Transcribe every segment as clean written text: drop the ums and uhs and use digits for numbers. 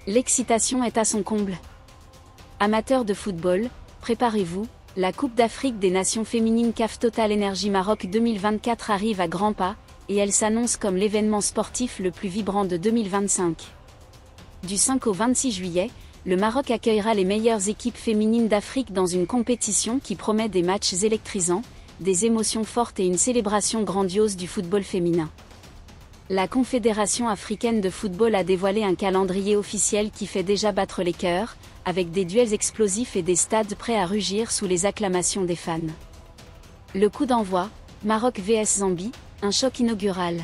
L'excitation est à son comble. Amateurs de football, préparez-vous, la Coupe d'Afrique des Nations féminines CAF Total Energy Maroc 2024 arrive à grands pas, et elle s'annonce comme l'événement sportif le plus vibrant de 2025. Du 5 au 26 juillet, le Maroc accueillera les meilleures équipes féminines d'Afrique dans une compétition qui promet des matchs électrisants, des émotions fortes et une célébration grandiose du football féminin. La Confédération africaine de football a dévoilé un calendrier officiel qui fait déjà battre les cœurs, avec des duels explosifs et des stades prêts à rugir sous les acclamations des fans. Le coup d'envoi, Maroc vs Zambie, un choc inaugural.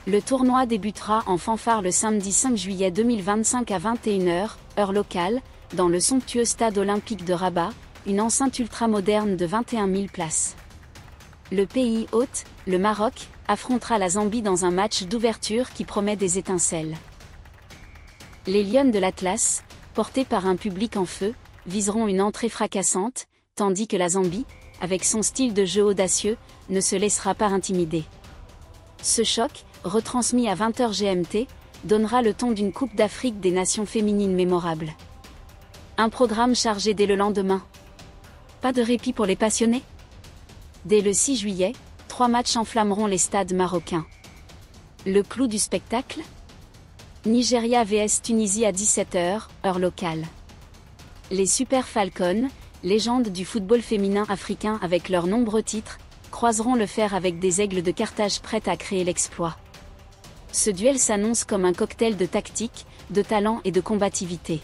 Le tournoi débutera en fanfare le samedi 5 juillet 2025 à 21h, heure locale, dans le somptueux stade olympique de Rabat, une enceinte ultramoderne de 21 000 places. Le pays hôte, le Maroc, affrontera la Zambie dans un match d'ouverture qui promet des étincelles. Les Lionnes de l'Atlas, portées par un public en feu, viseront une entrée fracassante, tandis que la Zambie, avec son style de jeu audacieux, ne se laissera pas intimider. Ce choc, retransmis à 20h GMT, donnera le ton d'une Coupe d'Afrique des Nations féminines mémorable. Un programme chargé dès le lendemain. Pas de répit pour les passionnés? Dès le 6 juillet, 3 matchs enflammeront les stades marocains. Le clou du spectacle? Nigeria vs Tunisie à 17h, heure locale. Les Super Falcons, légendes du football féminin africain avec leurs nombreux titres, croiseront le fer avec des aigles de Carthage prêtes à créer l'exploit. Ce duel s'annonce comme un cocktail de tactique, de talent et de combativité.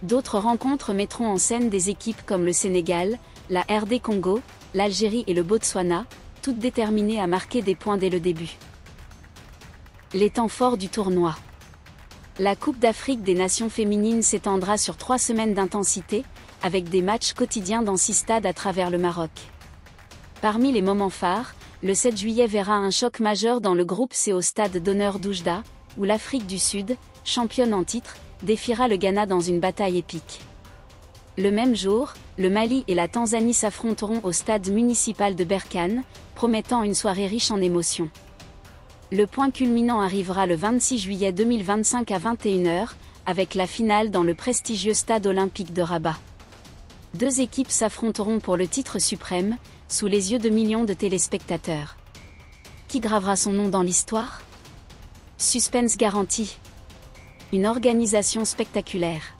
D'autres rencontres mettront en scène des équipes comme le Sénégal, la RD Congo, l'Algérie et le Botswana, toutes déterminées à marquer des points dès le début. Les temps forts du tournoi. La Coupe d'Afrique des Nations féminines s'étendra sur 3 semaines d'intensité, avec des matchs quotidiens dans 6 stades à travers le Maroc. Parmi les moments phares, le 7 juillet verra un choc majeur dans le groupe C au stade d'honneur d'Oujda, où l'Afrique du Sud, championne en titre, défiera le Ghana dans une bataille épique. Le même jour, le Mali et la Tanzanie s'affronteront au stade municipal de Berkane, promettant une soirée riche en émotions. Le point culminant arrivera le 26 juillet 2025 à 21h, avec la finale dans le prestigieux stade olympique de Rabat. 2 équipes s'affronteront pour le titre suprême, sous les yeux de millions de téléspectateurs. Qui gravera son nom dans l'histoire? Suspense garanti. Une organisation spectaculaire.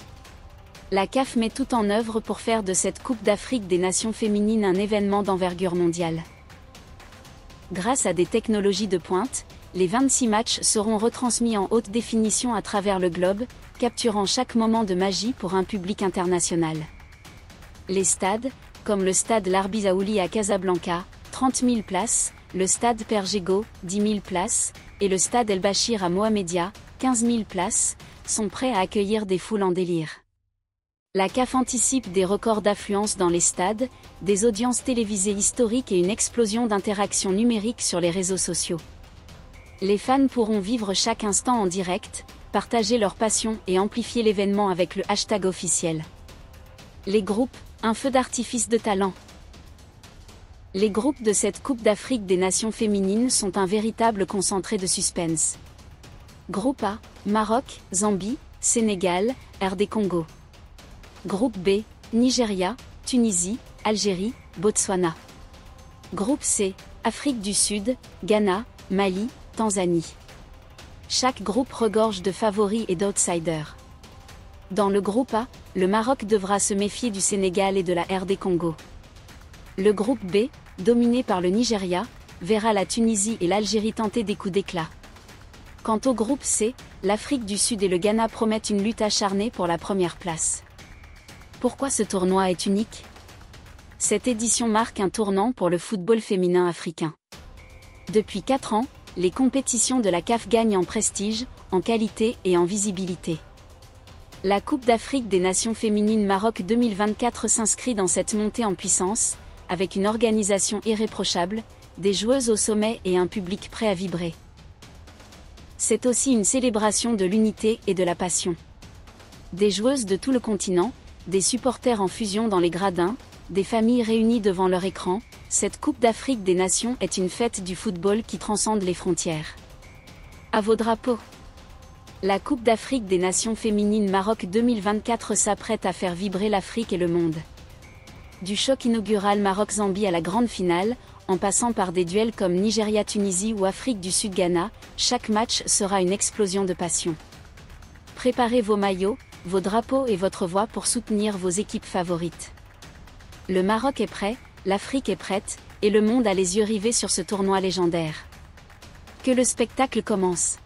La CAF met tout en œuvre pour faire de cette Coupe d'Afrique des Nations féminines un événement d'envergure mondiale. Grâce à des technologies de pointe, les 26 matchs seront retransmis en haute définition à travers le globe, capturant chaque moment de magie pour un public international. Les stades, comme le stade Larbi Zaouli à Casablanca, 30 000 places, le stade Pergego, 10 000 places, et le stade El Bachir à Mohamedia, 15 000 places, sont prêts à accueillir des foules en délire. La CAF anticipe des records d'affluence dans les stades, des audiences télévisées historiques et une explosion d'interactions numériques sur les réseaux sociaux. Les fans pourront vivre chaque instant en direct, partager leur passion et amplifier l'événement avec le hashtag officiel. Les groupes, un feu d'artifice de talent. Les groupes de cette Coupe d'Afrique des Nations féminines sont un véritable concentré de suspense. Groupe A, Maroc, Zambie, Sénégal, RD Congo. Groupe B, Nigeria, Tunisie, Algérie, Botswana. Groupe C, Afrique du Sud, Ghana, Mali, Tanzanie. Chaque groupe regorge de favoris et d'outsiders. Dans le groupe A, le Maroc devra se méfier du Sénégal et de la RD Congo. Le groupe B, dominé par le Nigeria, verra la Tunisie et l'Algérie tenter des coups d'éclat. Quant au groupe C, l'Afrique du Sud et le Ghana promettent une lutte acharnée pour la première place. Pourquoi ce tournoi est unique? Cette édition marque un tournant pour le football féminin africain. Depuis 4 ans, les compétitions de la CAF gagnent en prestige, en qualité et en visibilité. La Coupe d'Afrique des Nations féminines Maroc 2024 s'inscrit dans cette montée en puissance, avec une organisation irréprochable, des joueuses au sommet et un public prêt à vibrer. C'est aussi une célébration de l'unité et de la passion. Des joueuses de tout le continent, des supporters en fusion dans les gradins, des familles réunies devant leur écran, cette Coupe d'Afrique des Nations est une fête du football qui transcende les frontières. À vos drapeaux! La Coupe d'Afrique des Nations féminines Maroc 2024 s'apprête à faire vibrer l'Afrique et le monde. Du choc inaugural Maroc-Zambie à la grande finale, en passant par des duels comme Nigeria-Tunisie ou Afrique du Sud-Ghana, chaque match sera une explosion de passion. Préparez vos maillots, vos drapeaux et votre voix pour soutenir vos équipes favorites. Le Maroc est prêt, l'Afrique est prête, et le monde a les yeux rivés sur ce tournoi légendaire. Que le spectacle commence!